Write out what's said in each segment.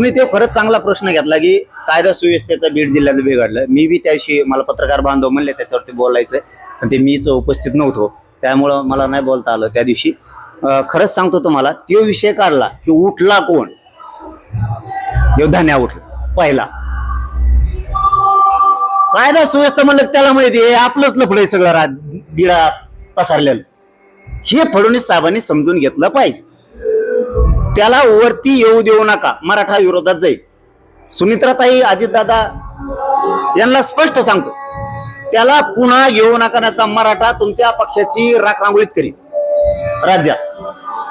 मी ते खरंच चांगला प्रश्न घेतला की कायदा सुव्यवस्थेचा बीड जिल्ह्यात बिघडलं. मी बी त्याविषयी मला पत्रकार बांधव म्हणले त्याच्यावरती बोलायचं, पण ते मीच उपस्थित नव्हतो त्यामुळं मला नाही बोलता आलं त्या दिवशी. खरंच सांगतो तुम्हाला, तो विषय काढला की उठला कोण, योद्धान्या उठला पहिला. कायदा सुव्यवस्था म्हणलं त्याला माहिती आहे आपलंच लफडं सगळं बिडा पसरलेलं. हे फडणवीस साहेबांनी समजून घेतलं पाहिजे. त्याला वरती येऊ देऊ नका, मराठा विरोधात जाईल. सुमित्राताई अजितदादा यांना स्पष्ट सांगतो, त्याला पुन्हा घेऊ नका, नाहीतर मराठा तुमच्या पक्षाची राखरांगोळीच करीत राज्यात.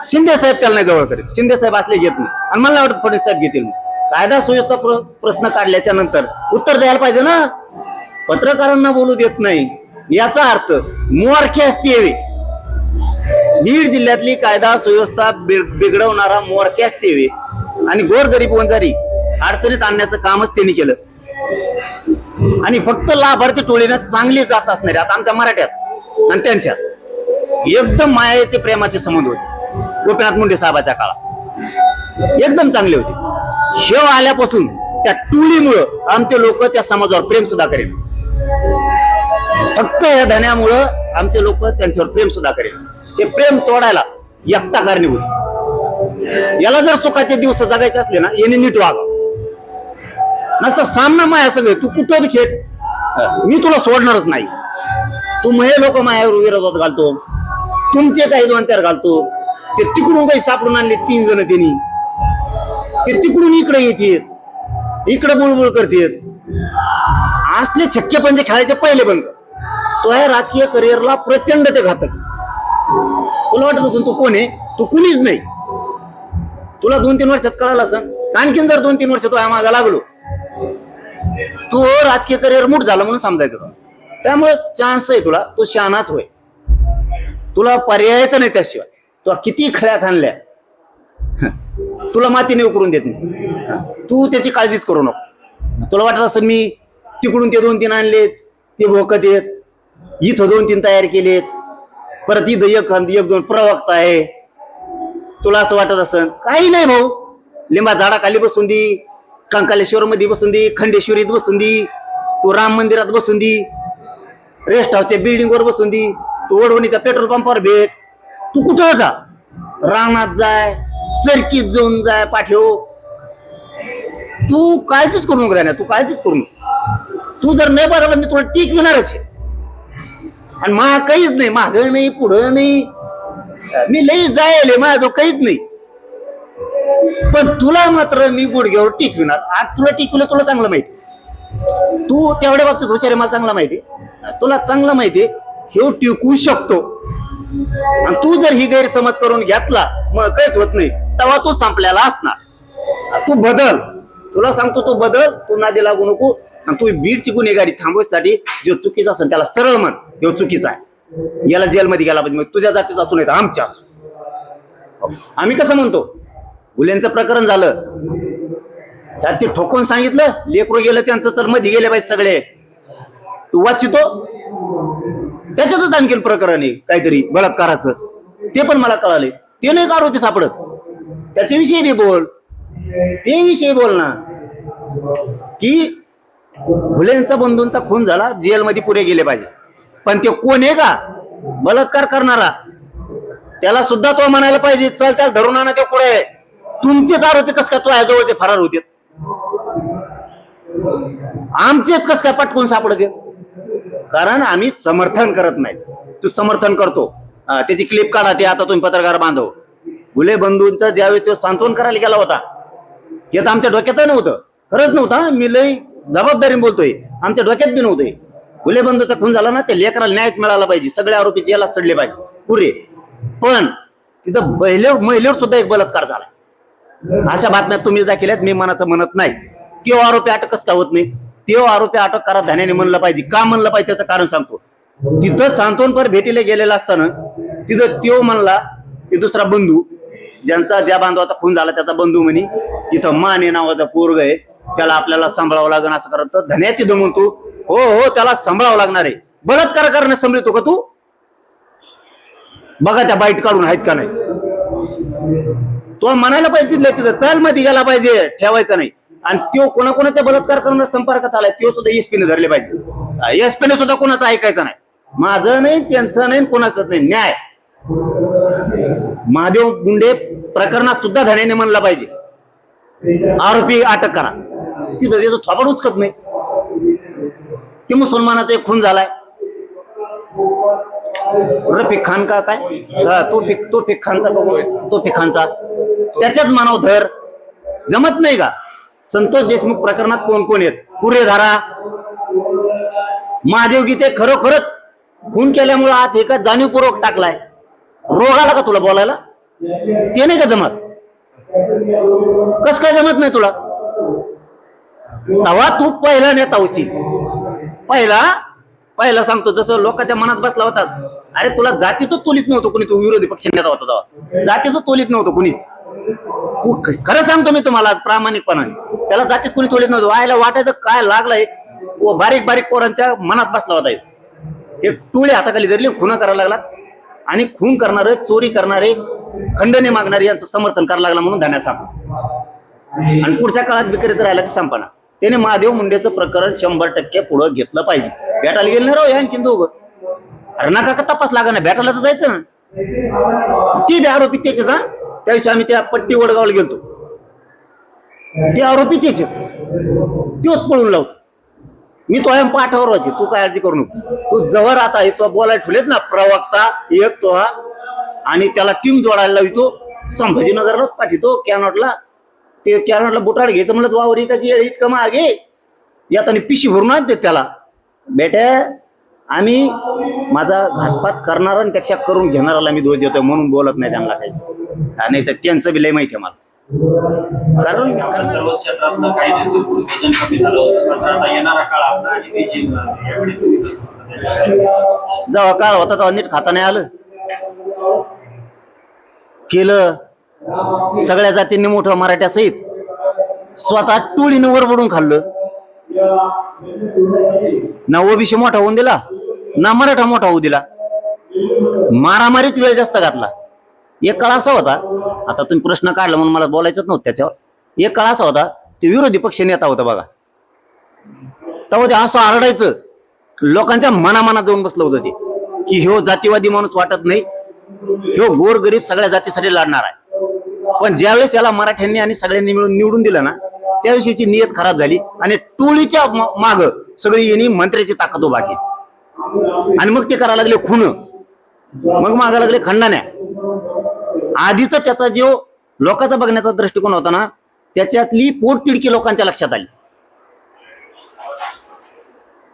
शिंदे साहेब त्याला नाही जवळ करीत, शिंदे साहेब असले घेत नाही, आणि मला वाटतं फडणवीस साहेब घेतील. कायदा सुव्यवस्था प्रश्न काढल्याच्या नंतर उत्तर द्यायला पाहिजे ना. पत्रकारांना बोलू देत नाही याचा अर्थ मोरखे असते. बीड जिल्ह्यातली कायदा सुव्यवस्था बिघडवणारा मोरखे असते आणि गोरगरीब वंजारी अडचणीत आणण्याचं कामच त्यांनी केलं. आणि फक्त लाभार्थी टोळीनं चांगली जात असणारे आता आमच्या मराठ्यात आणि त्यांच्यात एकदम मायाचे प्रेमाचे संबंध होते. गोपीनाथ मुंडे साहेबाच्या काळात एकदम चांगले होते. शेव आल्यापासून त्या टोळीमुळं आमचे लोक त्या समाजावर प्रेम सुद्धा करेल. फक्त या धन्यामुळं आमचे लोक त्यांच्यावर प्रेम सुद्धा करेल. ते प्रेम तोडायला एकटा कारणीभूत. याला जर सुखाचे दिवस जगायचे असले ना, याने नीट वागा. नसतं सामना माया सगळे, तू कुठं बी खेळ, मी तुला सोडणारच नाही. तू महे लोक मायावर विरोधात घालतो, तुमचे काही 2-4 घालतो. ते तिकडून काही सापडून आणले 3 जण त्यांनी, ते तिकडून इकडे येतात, इकडे बुळबुळ करतात. असले छक्के पंजे खेळायचे पहिले बंद. तो या राजकीय करिअरला प्रचंड ते घातक. तुला वाटत असेल तू कोण आहे, तू कुणीच नाही. तुला 2-3 वर्षात कळालं असं. आणखीन जर 2-3 वर्ष तो मागा लागलो, तो राजकीय करिअर मूठ झाला म्हणून समजायचं. त्यामुळे चान्स आहे तुला, तो शहाणाच होय. तुला पर्यायच नाही त्याशिवाय. तू किती खळ्या खाणल्या, तुला मातीने उकरून देत नाही. तू त्याची काळजीच करू नको. तुला वाटत असं मी तिकडून ते 2-3 आणलेत, ते भोकत येत, इथं 2-3 तयार केलेत, परत इथं 1-2 प्रवक्ता आहे. तुला असं वाटत असं काही नाही भाऊ. लिंबा झाडाखाली बसून दी, कंकालेश्वर मध्ये बसून दी, खंडेश्वरीत बसून दी, तू राम मंदिरात बसून दी, रेस्ट हाऊसच्या बिल्डिंग वर बसून दी, तू वडवणीच्या पेट्रोल पंपावर भेट. तू कुठं जा, रानात जाय, सरकीत जाऊन जाय पाठव. तू काळजीच करू नको राहणार, तू काळजीच करू नको. तू जर नाही बघायला मी तुला टीक मिळणारच आहे. आणि मा काहीच नाही, माग नाही पुढं नाही, मी लई जायले माझं काहीच नाही. पण तुला मात्र मी गुडघ्यावर टिकविणार. आज तुला टिकवलं, तुला चांगलं माहिती. तू तेवढ्या बाबतीत हुशार, मला चांगला माहिती. तुला चांगलं माहिती हे टिकवू शकतो. आणि तू जर ही गैरसमज करून घेतला, मग काहीच होत नाही, तेव्हा तू संपलेला असणार. तू बदल, तुला सांगतो तू बदल. तू नादी लागू नको. आणि तू बीडची गुन्हेगारी थांबवायसाठी जो चुकीचा असेल त्याला सरळ म्हण, जो चुकीचा आहे, याला जेलमध्ये गेला पाहिजे. तुझ्या जातीचा असू नाही तर आमच्या असू. आम्ही कसं म्हणतो, गुन्ह्यांचं प्रकरण झालं त्यात ते ठोकून सांगितलं, लेकरू गेलं त्यांचं, तर मध्ये गेले पाहिजे सगळे. तू वाचितो त्याच्यातच आणखीन प्रकरण आहे काहीतरी बलात्काराचं, ते पण मला कळाले. ते नाही का आरोपी सापडत, त्याच्याविषयी बी बोल. ते विषयी बोल ना, की भुलेंचा बंधूंचा खून झाला, जेलमध्ये पुरे गेले पाहिजे. पण ते कोण आहे का बलात्कार करणारा, त्याला सुद्धा तो म्हणायला पाहिजे, चल त्याला धरून आणा, ते पुढे. तुमचेच आरोपी कस काय तो जवळचे फरार होते, आमचेच कस काय पटकून सापडते. कारण आम्ही समर्थन करत नाही. तू समर्थन करतो, त्याची क्लिप काढा. ते आता तुम्ही पत्रकार बांधव, गुले बंधूंचा ज्यावेळी तो सांत्वन करायला गेला होता, हे तर आमच्या डोक्यात नव्हतं, खरंच नव्हतं. मी लई जबाबदारीने बोलतोय, आमच्या डोक्यात बी नव्हतंय. गुले बंधूचा खून झाला ना, ते लेकराला न्यायच मिळाला पाहिजे, सगळे आरोपी जेला सडले पाहिजे पुरे. पण तिथं महिलेवर सुद्धा एक बलात्कार झाला. अशा बातम्या तुम्ही दाखवल्यात, मी मनाचं म्हणत नाही. तो आरोपी अटक कसं का होत नाही, तो आरोपी अटक करा धान्याने म्हणलं पाहिजे. का म्हणलं पाहिजे त्याचं कारण सांगतो. तिथं सांत्वनपर भेटीला गेलेला असताना तिथं तो म्हणला, ते दुसरा बंधू, ज्या बांधवाचा खून झाला त्याचा बंधू म्हणे, इथं माने नावाचा पोरग आहे, त्याला आपल्याला सांभाळावं लागेल असं करत. धन्या तिथं म्हणतो, हो हो त्याला सांभाळावं लागणार आहे. बलात्कार करणं संभळतो का तू? बघा त्या बाईट काढून आहेत का नाही. तो म्हणायला पाहिजे तिथं चल मध्ये गेला पाहिजे, ठेवायचं नाही. आणि तो कोणाकोणाचा बलात्कार करणार संपर्कात आलाय तो सुद्धा एसपीने धरले पाहिजे. एसपीने सुद्धा कोणाचं ऐकायचं नाही. माझं नाही, त्यांचं नाही, कोणाचंच नाही. न्याय महादेव गुंडे प्रकरणात सुद्धा धण्याने म्हणलं पाहिजे आरोपी अटक करा. तिथं त्याचं थोपड उचकत नाही. ते मुसलमानाचा एक खून झालाय रफिक खान का काय, तो फिक खानचा त्याच्यात मानव धर जमत नाही का? संतोष देशमुख प्रकरणात कोण कोण आहेत? पुरे धारा महादेव गीते खरोखरच खून केल्यामुळे आत एका जाणीवपूर्वक टाकलाय. रोग आला का तुला बोलायला? ते नाही का जमत? कस काय जमत नाही तुला? तवा तू पहिला नेता होशील. पहिला सांगतो, जसं लोकांच्या मनात बसला होता, अरे तुला जातीचं तोलीत नव्हतं कुणी, तू विरोधी पक्ष नेता होता तेव्हा जातीचं तोलीत नव्हतं कुणीच. खरं सांगतो मी तुम्हाला प्रामाणिकपणाने, त्याला जातीत कुणी तोलीत नव्हतं. व्हायला वाटायचं काय लागलंय, बारीक बारीक पोरांच्या मनात बसला होता. एक टोळी हाताखाली धरली, खुना करायला लागला. आणि खून करणारे, चोरी करणारे, खंडने मागणारे यांचं समर्थन करायला लागला म्हणून धान्या सापडला. आणि पुढच्या काळात विक्रेत राहिला की संपना. त्याने महादेव मुंडेचं प्रकरण 100% पुढे घेतलं पाहिजे. भेटायला गेलं नाही राव आणखीन दोघं. अरे नका का तपास लागा ना, भेटायला तर जायचं ना. ती बी आरोपी त्याचेच. हा त्या दिवशी आम्ही त्या पट्टी वडगावला गेलतो, ते आरोपी त्याचेच, तोच पळून लावतो. मी तो आहे पाठावर वाचे, तू काय अर्जी करू नको. तू जवळ आता तो बोलायला ठेवलेत ना प्रवक्ता एक तो हा, आणि त्याला टीम जोडायला लावितो. संभाजीनगरलाच पाठवतो कॅनॉटला. ते कॅनॉटला बुटाड घ्यायचं म्हणलं, वावर एकाची इतकं मागे यात आणि पिशी भरून आणते त्याला. बेटे आम्ही माझा घातपात करणाऱ्यांपेक्षा करून घेणाऱ्याला मी दोष देतोय म्हणून बोलत नाही त्यांना काहीच. नाही तर त्यांचं बी लय माहिती आहे मला. कारण सर्व क्षेत्रातलं काही विभाजन कमी झालं होतं, मात्र आता येणारा काळ आपला आणि बीजेपी याकडे तुम्ही कसं बघता? जेव्हा काळ होता तेव्हा नीट खाता नाही आलं. केलं सगळ्या जातींनी मोठं मराठ्यासहित स्वतः टोळीनं वरबडून खाल्लं. ना ओबीसी मोठा होऊन दिला, ना मराठा मोठा होऊ दिला. मारामारीत वेळ जास्त घातला. एक काळ असा होता, आता तुम्ही प्रश्न काढला म्हणून मला बोलायचंच नव्हतं त्याच्यावर. एक काळ असा होता, ते विरोधी पक्ष नेता होता बघा, तेव्हा ते असं आरडायचं, लोकांच्या मनामनात जाऊन बसलं होतं ते, की ह्यो जातीवादी माणूस वाटत नाही, ह्यो गोरगरीब सगळ्या जातीसाठी लढणार आहे. पण ज्यावेळेस याला मराठ्यांनी आणि सगळ्यांनी मिळून निवडून दिलं ना, त्याविषयीची नियत खराब झाली आणि टोळीच्या माग सगळी यांनी मंत्र्याची ताकद उभा केली. आणि मग ते करायला लागले खून, मग मागा लागले खंडण्या. आधीच त्याचा जो लोकांचा बघण्याचा दृष्टिकोन होता ना, त्याच्यातली पोटतिडकी लोकांच्या लक्षात आली.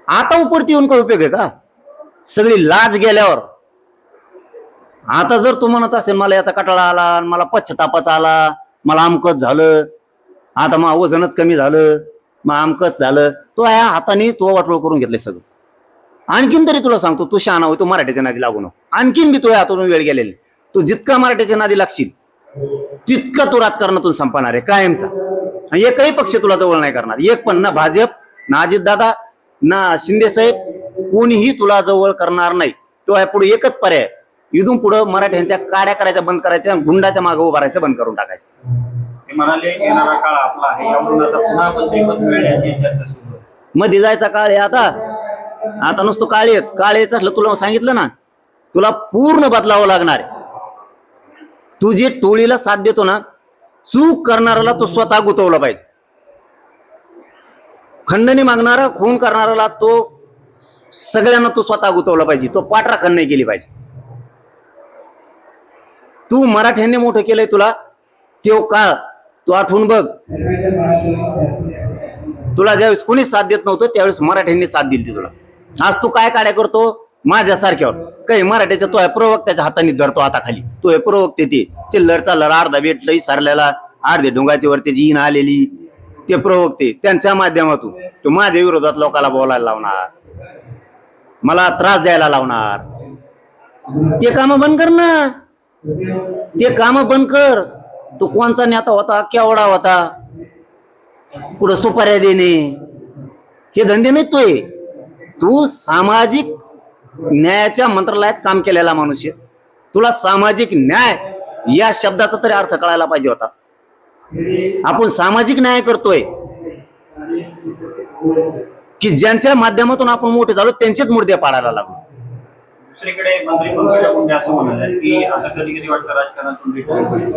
आता उपरती येऊन काय उपयोग आहे का? सगळी लाज गेल्यावर. आता जर तू म्हणत असेल मला याचा कटाळा आला, मला पश्चातापाचा आला, मला अमकच झालं, आता मग वजनच कमी झालं, मग अमकच झालं, तो या हाताने तो वाटोळ करून घेतलंय सगळं. आणखीन तरी तुला सांगतो, तू शहाणा होय, तू मराठीच्या नादी लागू नको. आणखीन बी तुझ्या हातून वेळ गेलेली. तू जितका मराठीच्या नादी लागशील तितका तू राजकारणातून संपणार आहे कायमचा. एकही पक्ष तुला जवळ नाही करणार, एक पण. ना भाजप, ना अजितदादा, ना शिंदे साहेब, कोणीही तुला जवळ करणार नाही. तो आहे पुढे एकच पर्याय, इथून पुढं मराठ्यांच्या काड्या करायच्या बंद करायच्या, गुंडाच्या मागे उभारायचं बंद करून टाकायचं. ते म्हणाले येणारा काळ आपला आहे, यावरून आता पुन्हा मंत्रिपद मिळण्याची चर्चा सुरू आहे. मध्ये जायचा काळ आहे आता. आता नुसतं काळ येत असलं, तुला सांगितलं ना, तुला पूर्ण बदलावं लागणार आहे. तू जे टोळीला साथ देतो ना, चूक करणाऱ्याला तो स्वतः गुतवला पाहिजे. खंडणी मागणारा, खून करणाऱ्याला तो सगळ्यांना तो स्वतः गुतवला पाहिजे. तो पाठराखण नाही केली पाहिजे. तू मराठ्यांनी मोठं केलंय तुला, तो काळ तू आठवून बघ. तुला ज्यावेळेस कोणीच साथ देत नव्हतं त्यावेळेस मराठ्यांनी साथ दिली तुला. आज तू काय काड्या करतो माझ्यासारख्यावर? काही मराठ्याच्या तो आहे प्रवक्त्याच्या हाताने धरतो आता खाली. तो आहे प्रवक्ते, ते चिल्लर चाललर अर्धा भेटलंय सारल्याला, अर्धे ढोंगाची वर त्याची इन आलेली, ते प्रवक्ते. त्यांच्या माध्यमातून तो माझ्या विरोधात लोकांना बोलायला लावणार, मला त्रास द्यायला लावणार. ते काम बंद कर ना, ते काम बंद कर. तो कोणचा नेता होता, केवढा होता, पुढं सुपाऱ्या देणे, हे धंदे नाही तोय. तू सामाजिक न्यायाच्या मंत्रालयात काम केलेला माणूस आहेस. तुला सामाजिक न्याय या शब्दाचा तरी अर्थ कळायला पाहिजे होता. आपण सामाजिक न्याय करतोय की ज्यांच्या माध्यमातून आपण मोठे झालो त्यांचेच मुर्दे पाडायला लागलो. दुसरीकडे मंत्री पंकजा मुंडे असं म्हणाले की आता कधी कधी वाटतं राजकारणातून रिटायर होईल.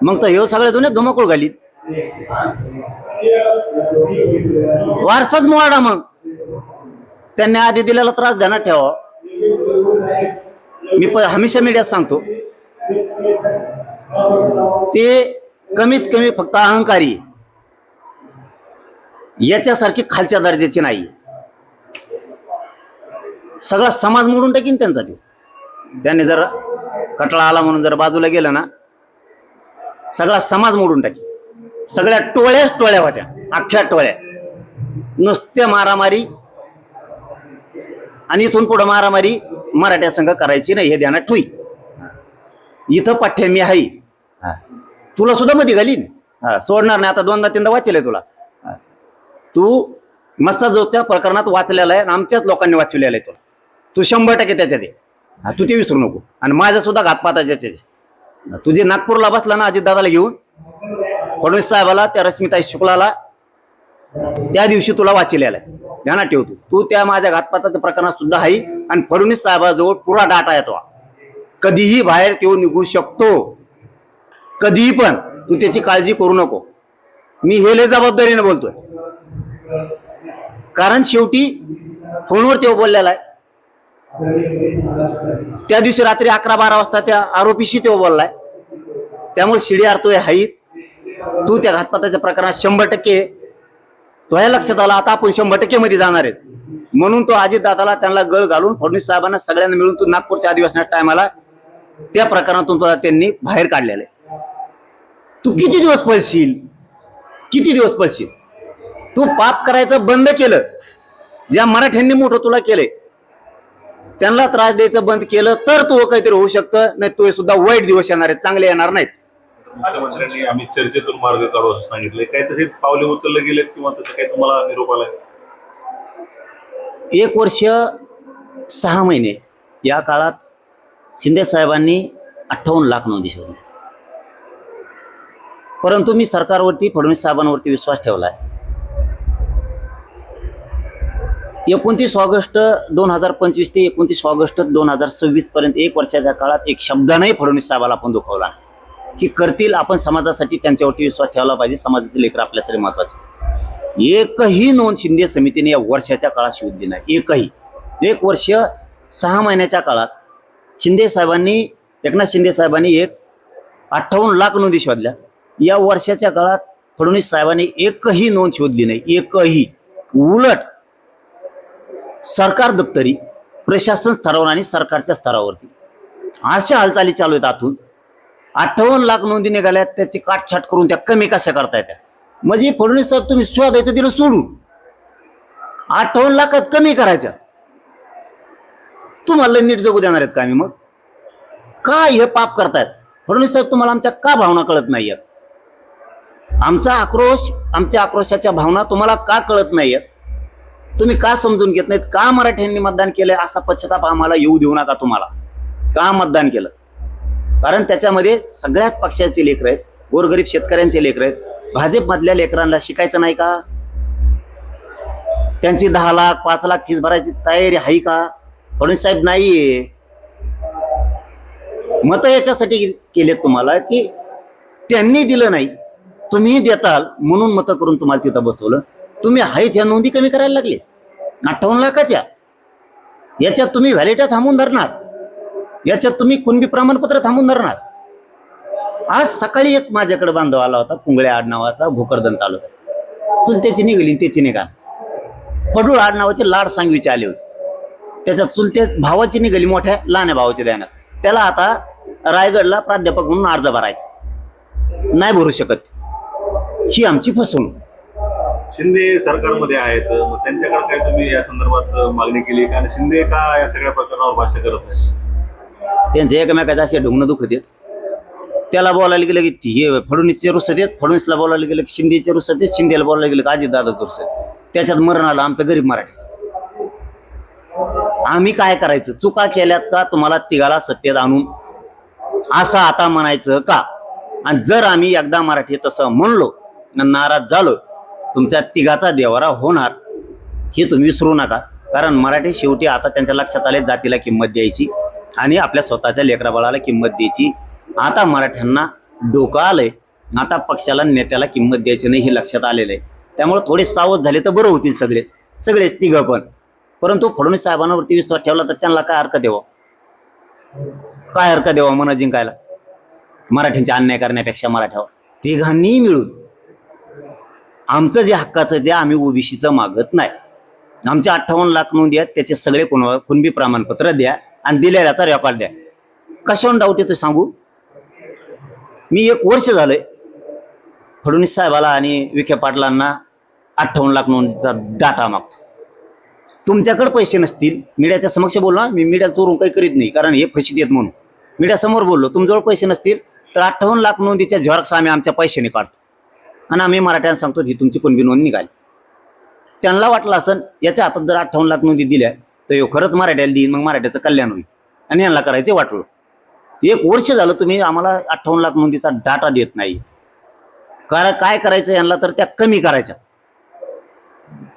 मग तर हे सगळ्या दुनियेत धुमाकूळ घालीत. वारसाच मोडा. मग त्यांनी आधी दिलेला त्रास ध्यानात ठेवा. मी हमेशा मीडियात सांगतो ते कमीत कमी फक्त अहंकारी, याच्यासारखी खालच्या दर्जाची नाही. सगळा समाज मोडून टाकीन त्यांचा ते. त्यांनी जर कटळा आला म्हणून जर बाजूला गेलं ना, सगळा समाज मोडून टाकी. सगळ्या टोळ्या होत्या, अख्ख्या टोळ्या. नुसत्या मारामारी आणि इथून पुढे मारामारी मराठ्या संघ करायची नाही हे ध्यानात ठुई. इथं पाठ्या मी आहे, तुला सुद्धा मध्ये घालीन. सोडणार नाही. आता 2दा-3दा वाचलंय तुला. तू मस्साजोगच्या प्रकरणात वाचलेला आहे, आमच्याच लोकांनी वाचवलेलं आहे तुला. तू 100% त्याच्यात आहे. तू ते विसरू नको. आणि माझा सुद्धा घातपाता त्याच्यात. तुझे नागपूरला बसला ना अजितदादाला घेऊन, फडणवीस साहेबाला, त्या रश्मिताई शुक्लाला, त्या दिवशी तुला वाचलेला आहे. ध्यानात ठेवतो. तू त्या माझ्या घातपाताच्या प्रकरणात सुद्धा आहे. आणि फडणवीस साहेबाजवळ पुरा डाटा येतो. कधीही बाहेर तो निघू शकतो, कधीही. पण तू त्याची काळजी करू नको. मी हे लय जबाबदारीने बोलतोय, कारण शेवटी फोनवर तो बोललेला आहे. त्या दिवशी रात्री 11-12 वाजता त्या आरोपीशी तो बोललाय. त्यामुळे शिडी आरतोय हाई. तू त्या घातपाताच्या प्रकरणात 100% तो या लक्षात आला. आता आपण 100% मध्ये जाणार आहेत. म्हणून तो अजितदादाला त्यांना गळ घालून फडणवीस साहेबांना सगळ्यांना मिळून तू नागपूरच्या अधिवेशनाच्या टायमाला त्या प्रकरणातून तुला त्यांनी बाहेर काढलेलं आहे. तू किती दिवस पळशील? किती दिवस पळशील? तू पाप करायचं बंद केलं. ज्या मराठ्यांनी मोठं तुला केलंय त्यांना त्रास द्यायचं बंद केलं तर तू काहीतरी होऊ शकतं. नाही तो सुद्धा वाईट दिवस येणार आहेत, चांगले येणार नाहीत. मुख्यमंत्र्यांनी आम्ही चर्चेतून मार्ग काढू असं सांगितलंय. काही तसे पावले उचलले गेलेत किंवा तसं काही तुम्हाला निरोप आलाय? 1 वर्ष 6 महिने या काळात शिंदे साहेबांनी 58 लाख नोंदी शोधल्या. परंतु मी सरकारवरती, फडणवीस साहेबांवरती विश्वास ठेवलाय. 29 ऑगस्ट 2025 ते 29 ऑगस्ट 2026 पर्यंत 1 वर्षाच्या काळात एक शब्दानेही फडणवीस साहेबाला आपण दुखवला की करतील. आपण समाजासाठी त्यांच्यावरती विश्वास ठेवला पाहिजे. समाजाचे लेकर आपल्यासाठी महत्वाचे. एकही नोंद शिंदे समितीने या वर्षाच्या काळात शोधली नाही. एकही. 1 वर्ष 6 महिन्याच्या काळात शिंदे साहेबांनी, एकनाथ शिंदे साहेबांनी 58 लाख नोंदी शोधल्या. या वर्षाच्या काळात फडणवीस साहेबांनी एकही नोंद शोधली नाही. एकही. उलट सरकार दप्तरी, प्रशासन स्तरावर आणि सरकारच्या स्तरावरती अशा हालचाली चालू आहेत. आतून 58 लाख नोंदी निघाल्यात. त्याची काटछाट करून त्या कमी कशा करता येत्या? म्हणजे फडणवीस साहेब तुम्ही शोधायचं दिलं सोडून 58 लाखात कमी करायच्या. तुम्हाला नीट जगू देणार आहेत का आम्ही? मग काय हे पाप करतायत फडणवीस साहेब? तुम्हाला आमच्या का भावना कळत नाहीयेत? आमचा आक्रोश, आमच्या आक्रोशाच्या भावना तुम्हाला का कळत नाहीयेत? तुम्ही का समजून घेत नाहीत? का मराठ्यांनी मतदान केलंय असा पश्चाताप आम्हाला येऊ देऊ नका. तुम्हाला का मतदान केलं? कारण त्याच्यामध्ये सगळ्याच पक्षाचे लेकर आहेत, गोरगरीब शेतकऱ्यांचे लेकर आहेत. भाजपमधल्या लेकरांना शिकायचं नाही का? त्यांची 10 लाख 5 लाख फीस भरायची तयारी आहे का? फडणवीस साहेब नाहीये. मत याच्यासाठी केलेत तुम्हाला की त्यांनी दिलं नाही, तुम्ही देताल म्हणून मतं करून तुम्हाला तिथं बसवलं. तुम्ही आहेत ह्या नोंदी कमी करायला लागले 58 लाखाच्या. याच्यात तुम्ही व्हॅलिडिटी थांबून धरणार, याच्यात तुम्ही कुणबी प्रमाणपत्र थांबून धरणार. आज सकाळी एक माझ्याकडे बांधव आला होता, पुंगळे आडनावाचा, भोकरदन तालुक्यात. चुलत्याची निघाली, त्याची निघा. पडूळ आडनावाचे लाड सांगवीचे आले होते. त्याच्या चुलत्या भावाची निघाली, मोठ्या लहान्या भावाच्या ध्यानात. त्याला आता रायगडला प्राध्यापक म्हणून अर्ज भरायचा, नाही भरू शकत. ही आमची फसवणूक. शिंदे सरकारमध्ये आहेत, मग त्यांच्याकडे काय तुम्ही या संदर्भात मागणी केली? कारण शिंदे का या सगळ्या प्रकरणावर भाष्य करत नाही? त्यांचे एकमेकाचे असे ढुंगणं दुखत आहेत. त्याला बोलायला गेलं की हे फडणवीसचे रुसत आहेत, फडणवीसला बोलायला गेलं की शिंदेचे रुसत आहेत, शिंदेला बोलायला गेलं की अजितदादाचं रुसत आहेत. त्याच्यात मरण आलं आमचं गरीब मराठीचं. आम्ही काय करायचं? चुका केल्यात का तुम्हाला तिघाला सत्तेत आणून असं आता म्हणायचं का? आणि जर आम्ही एकदा मराठी तसं म्हणलो आणि नाराज झालो, तुमच्या तिघाचा देवारा होणार हे तुम्ही विसरू नका. कारण मराठी शेवटी आता त्यांच्या लक्षात आले जातीला किंमत द्यायची आणि आपल्या स्वतःच्या लेकराबाळाला किंमत द्यायची. आता मराठ्यांना डोकं आलंय, आता पक्षाला नेत्याला किंमत द्यायची नाही हे लक्षात आलेलं आहे. त्यामुळे थोडे सावध झाले तर बरं होतील सगळेच तिघं पण. परंतु फडणवीस साहेबांवरती विश्वास ठेवला तर त्यांना काय हरकत द्यावं, काय हरकत द्यावं मन जिंकायला मराठ्यांचा अन्याय करण्यापेक्षा मराठ्यावर. तिघांनी मिळून आमचं जे हक्काचं द्या, आम्ही ओबीसीचं मागत नाही. आमच्या 58 लाख नोंदी आहेत, त्याचे सगळे कुणबी प्रमाणपत्र द्या आणि दिलेल्याचा रेकॉर्ड द्या. कशावर डाऊट येतो सांगू? मी 1 वर्ष झालंय फडणवीस साहेबाला आणि विखे पाटलांना 58 लाख नोंदीचा डाटा मागतो. तुमच्याकडे पैसे नसतील, मीडियाच्या समक्ष बोललो, मी मीडिया चोरून काही करीत नाही, कारण हे फशीत येत म्हणून मीडिया समोर बोललो. तुमच्याजवळ पैसे नसतील तर 58 लाख नोंदीच्या झेरॉक्स आम्ही आमच्या पैशाने काढतो आणि आम्ही मराठ्यांना सांगतो ही तुमची कुणबी नोंद निघाली. त्यांना वाटलं असं याच्या हातात जर 58 लाख नोंदी दिल्या तर ह्यो खरंच मराठ्याला देईन, मग मराठ्याचं कल्याण होईल आणि यांना करायचे वाटलं. 1 वर्ष झालं तुम्ही आम्हाला 58 लाख नोंदीचा डाटा देत नाही. कारण काय करायचं यांना तर त्या कमी करायच्या.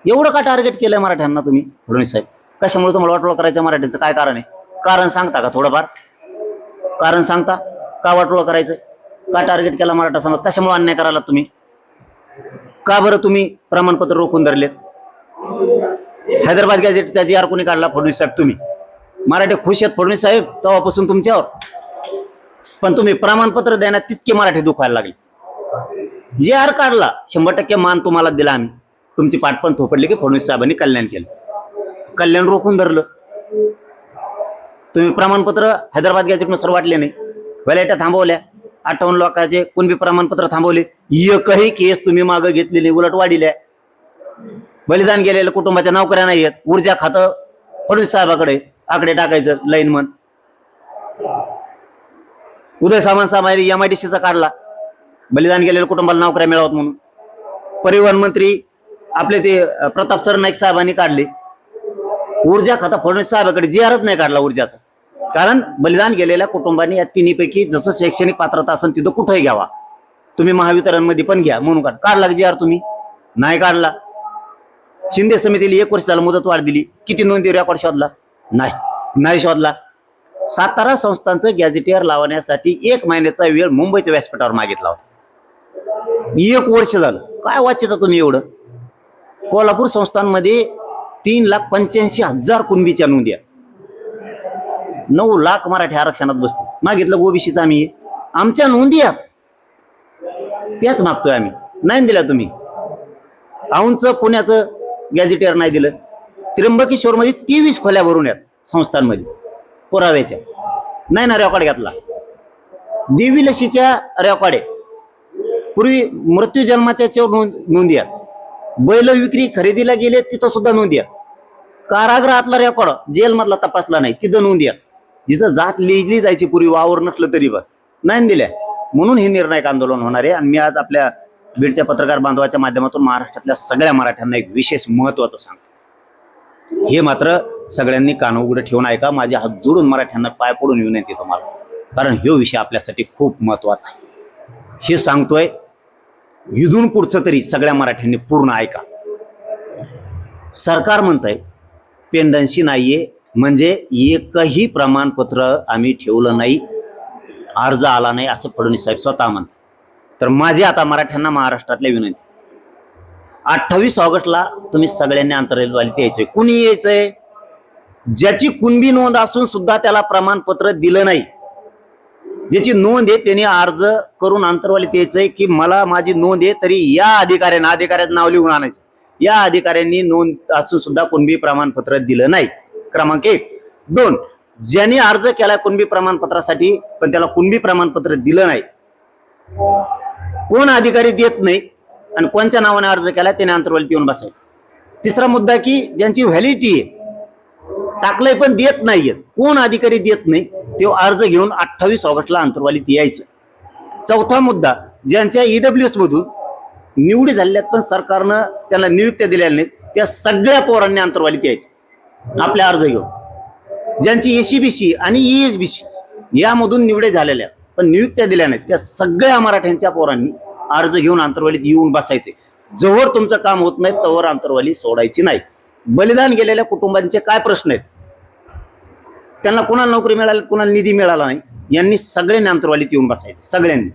एवढं का टार्गेट केलंय मराठ्यांना तुम्ही फडणवीस साहेब? कशामुळे तुम्हाला वाटोळं करायचं मराठ्यांचं काय कारण आहे? कारण सांगता का? थोडंफार कारण सांगता का वाटोळं करायचं? का टार्गेट केला मराठा समाज? कशामुळे अन्याय करायला तुम्ही? का बरं तुम्ही प्रमाणपत्र रोखून धरलेत? हैदराबाद गॅझेटचा GR कोणी काढला? फडणवीस साहेब. तुम्ही मराठी खुश आहेत फडणवीस साहेब तेव्हापासून तुमच्यावर, पण तुम्ही प्रमाणपत्र देण्यात तितके मराठी दुखायला लागले. GR काढला, 100% मान तुम्हाला दिला आम्ही. तुमची पाठ पण थोपडली की फडणवीस साहेबांनी कल्याण केलं, कल्याण रोखून धरलं. तुम्ही प्रमाणपत्र हैदराबाद गॅझेटनुसार वाटले नाही, व्हॅलिडिटी थांबवल्या, 58 लाखाचे कुणबी प्रमाणपत्र थांबवले. एकही केस तुम्ही मागं घेतली नाही, उलट वाढिल्या. बलिदान गेलेल्या कुटुंबाच्या नोकऱ्या नाही आहेत, ऊर्जा खातं फडणवीस साहेबाकडे आकडे टाकायचं लाईन म्हण. उदय सामंत साहेबांनी MIDCचा काढला, बलिदान गेलेल्या कुटुंबाला नोकऱ्या मिळावत म्हणून. परिवहन मंत्री आपले ते प्रताप सरनाईक साहेबांनी काढले. ऊर्जा खाता फडणवीस साहेबाकडे GRच नाही काढला ऊर्जाचा, कारण बलिदान गेलेल्या कुटुंबांनी या तिन्हीपैकी जसं शैक्षणिक पात्रता असेल तिथं कुठेही घ्यावा, तुम्ही महावितरणमध्ये पण घ्या म्हणून काढला GR तुम्ही नाही काढला. शिंदे समितीला 1 वर्ष झालं मुदत वाढ दिली, किती नोंदी रेकॉर्ड शोधला? नाही शोधला. सातारा संस्थांचं गॅझेटियर लावण्यासाठी 1 महिन्याचा वेळ मुंबईच्या व्यासपीठावर मागितला होता. 1 वर्ष झालं. काय वाचिता तुम्ही एवढं? कोल्हापूर संस्थांमध्ये 3,85,000 कुणबीच्या नोंदी आहेत. 9 लाख मराठी आरक्षणात बसते. मागितलं ओबीसीचं आम्ही, आमच्या नोंदी आहेत त्याच मागतोय आम्ही. नाही दिल्या तुम्ही. औंधचं पुण्याचं गॅझेटियर नाही दिलं. त्र्यंबकेश्वरमध्ये 23 खोल्या भरून आहेत संस्थांमध्ये पुराव्याच्या, नाही ना रेकॉर्ड घेतला. देवी लशीच्या रेकॉर्ड आहे, पूर्वी मृत्यू जन्माच्या नोंदी आहेत. बैल विक्री खरेदीला गेले तिथं सुद्धा नोंदी आहेत. कारागृहातला रेकॉर्ड जेलमधला तपासला नाही, तिथं नोंदी आहेत. जिथं जात लिहिली जायची पूर्वी वावर नसलं तरी पण नाही दिल्या. म्हणून हे निर्णायक आंदोलन होणार आहे. आणि मी आज आपल्या बीडच्या पत्रकार बांधवाच्या माध्यमातून महाराष्ट्रातल्या सगळ्या मराठ्यांना एक विशेष महत्वाचं सांगतो. हे मात्र सगळ्यांनी कान उघडं ठेवून ऐका. माझे हात जोडून मराठ्यांना पाय पडून विनंती तुम्हाला, कारण हा विषय आपल्यासाठी खूप महत्वाचा आहे. हे सांगतोय, इथून पुढचं तरी सगळ्या मराठ्यांनी पूर्ण ऐका. सरकार म्हणतंय पेंडन्सी नाहीये, म्हणजे एकही प्रमाणपत्र आम्ही ठेवलं नाही, अर्ज आला नाही असं फडणवीस साहेब स्वतः म्हणतात. तर माझी आता मराठ्यांना महाराष्ट्रातल्या विनंती, 28 ऑगस्टला तुम्ही सगळ्यांनी आंतरराष्ट्रीय यायचंय. कुणी यायचंय? ज्याची कुणबी नोंद असून सुद्धा त्याला प्रमाणपत्र दिलं नाही, ज्याची नोंद आहे त्याने अर्ज करून आंतरवालीत यायचंय की मला माझी नोंद आहे, तरी या अधिकाऱ्याचं नाव लिहून आणायचं. या अधिकाऱ्यांनी नोंद असून सुद्धा कुणबी प्रमाणपत्र दिलं नाही. क्रमांक 1. 2. ज्यांनी अर्ज केला कुणबी प्रमाणपत्रासाठी पण त्याला कुणबी प्रमाणपत्र दिलं नाही, कोण अधिकारी देत नाही आणि कोणत्या नावाने अर्ज केला त्याने आंतरवालीत येऊन बसायचं. तिसरा मुद्दा की ज्यांची व्हॅलिडिटी आहे टाकलंय पण देत नाहीयेत, कोण अधिकारी देत नाही, ते अर्ज घेऊन 28 ऑगस्टला आंतरवालीत यायचं. चौथा मुद्दा, ज्यांच्या EWS मधून निवडी झालेल्यात पण सरकारनं त्यांना नियुक्त्या दिलेल्या नाहीत, त्या सगळ्या पोरांनी आंतरवालीत यायचं आपले अर्ज घेऊन. ज्यांची SCBC आणि ESBC यामधून निवडे झालेल्या पण नियुक्त्या दिल्या नाहीत त्या सगळ्या मराठ्यांच्या पोरांनी अर्ज घेऊन आंतरवालीत येऊन बसायचे. जोवर तुमचं काम होत नाही तोवर आंतरवाली सोडायची नाही. बलिदान गेलेल्या कुटुंबांचे काय प्रश्न आहेत, त्यांना कुणाला नोकरी मिळाली, कुणाला निधी मिळाला नाही, यांनी सगळ्यांनी आंतरवालीत येऊन बसायचे. सगळ्यांनी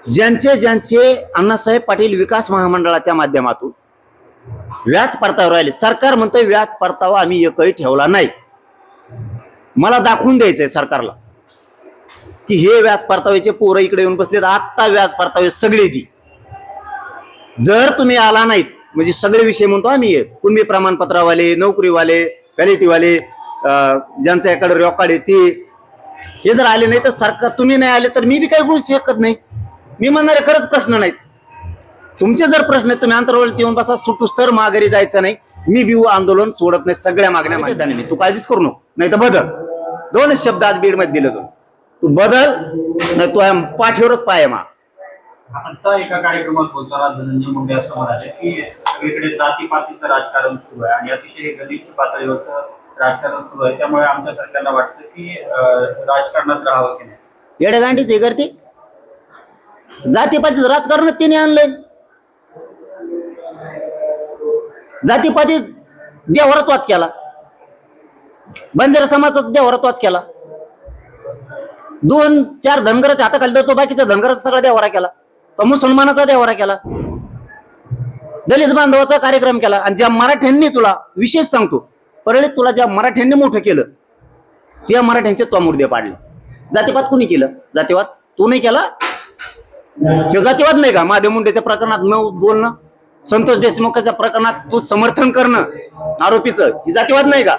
ज्यांचे ज्यांचे अण्णासाहेब पाटील विकास महामंडळाच्या माध्यमातून व्याज परतावा राहिले. सरकार म्हणतंय व्याज परतावा आम्ही एकही ठेवला नाही. मला दाखवून द्यायचंय सरकारला की हे व्याज परताव्याचे पोरं इकडे येऊन बसलेत. आत्ता व्याज परतावे सगळे दी. जर तुम्ही आला नाहीत म्हणजे सगळे विषय म्हणतो आम्ही, कुणबी प्रमाणपत्रावाले, नोकरीवाले, व्हॅलिटीवाले, ज्यांच्याकडे रेकॉर्ड आहे ते, हे जर आले नाही तर सरकार, तुम्ही नाही आले तर मी बी काही बोलू शकत नाही. मी म्हणणारे खरंच प्रश्न नाहीत. तुमचे जर प्रश्न आहेत तुम्ही आंतरवालीत येऊन बसा, सुटूस तर माघारी जायचं नाही. मी बिऊ आंदोलन सोडत नाही. सगळ्या मागण्या मागतात मी, तू काळजीच करू नको. नाही तर बदल. दोनच शब्द आज बीड मध्ये दिलं तू बदल, नाही तू पाठीवरच पाय मा. आता एका कार्यक्रमात बोलताना धनंजय मुंडे असं म्हणाले की सगळीकडे जातीपातीचं राजकारण सुरू आहे आणि अतिशय गलिच्छ पातळीवरचं राजकारण सुरू आहे. त्यामुळे आमच्या सरकारला वाटतं की राजकारणात राहावं की नाही. येडेगांडीच हे करते. जातीपातीचं राजकारण तिने आणलंय. जातीपाती देवारात वाच केला, बंजारा समाजाचा देवारात वाच केला. 2-4 धनगराच्या हाताखाली धरतो, बाकीचा धनगराचा सगळा देवारा केला. मुसलमानाचा देवारा केला, दलित बांधवाचा कार्यक्रम केला. आणि ज्या मराठ्यांनी, तुला विशेष सांगतो परळीत, तुला ज्या मराठ्यांनी मोठं केलं त्या मराठ्यांचे तो मुर्दे पाडले. जातीवाद कुणी केलं? जातीवाद तू नाही केला. हे जातीवाद नाही का? महादेव मुंडेच्या प्रकरणात न बोलणं, संतोष देशमुखाच्या प्रकरणात तू समर्थन करणं आरोपीचं, ही जातीवाद नाही का?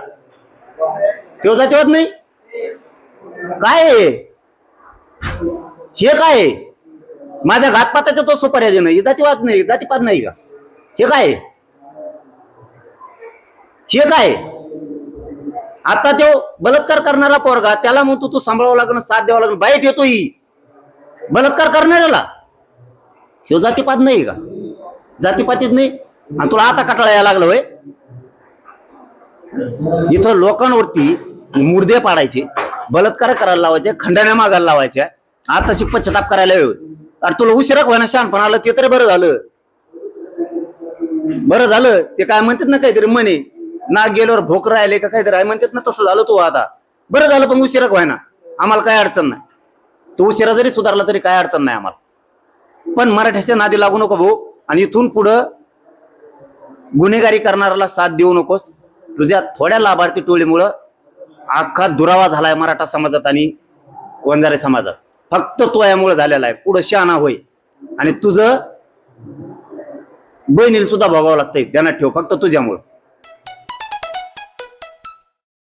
हे जातीवाद नाही. काय आहे हे? काय आहे? माझ्या घातपाताचा तो सुपाऱ्या देणं, हे जातीवाद नाही, जातीपात नाही का? हे काय? हे काय? आता तो बलात्कार करणारा पोरगा, त्याला म्हणतो तू सांभाळावं लागणं, साथ द्यावं लागणं, बाईट येतो ही बलात्कार करणाऱ्याला. हे जातीपात नाही का? जातीपातीच नाही. आणि तुला आता कटाळा यायला लागलं होय? इथं लोकांवरती मुर्दे पाडायचे, बलात्कार करायला लावायचे, खंडण्या मागायला लावायच्या. आता पश्चाताप करायला वेळ. अरे तुला उशिरा व्हायना शहाणपण आलं ते तरी बरं झालं. बरं झालं ते काय म्हणतात ना, काहीतरी म्हणे नाक गेल्यावर भोक राहिले का काहीतरी आहे म्हणतात ना, तसं झालं तू आता. बरं झालं पण उशिरा व्हायना. आम्हाला काय अडचण नाही. तो उशिरा जरी सुधारला तरी काय अडचण नाही आम्हाला. पण मराठ्याच्या नादी लागू नको भाऊ. आणि इथून पुढं गुन्हेगारी करणाऱ्याला साथ देऊ नकोस. तुझ्या थोड्या लाभार्थी टोळीमुळं अख्खा दुरावा झालाय मराठा समाजात आणि वंजारी समाजात. फक्त तो यामुळे झालेला आहे. पुढं शहाणा होय. आणि तुझं बहिणीला सुद्धा भोगावं लागतंय, ध्यानात ठेव, फक्त तुझ्यामुळं.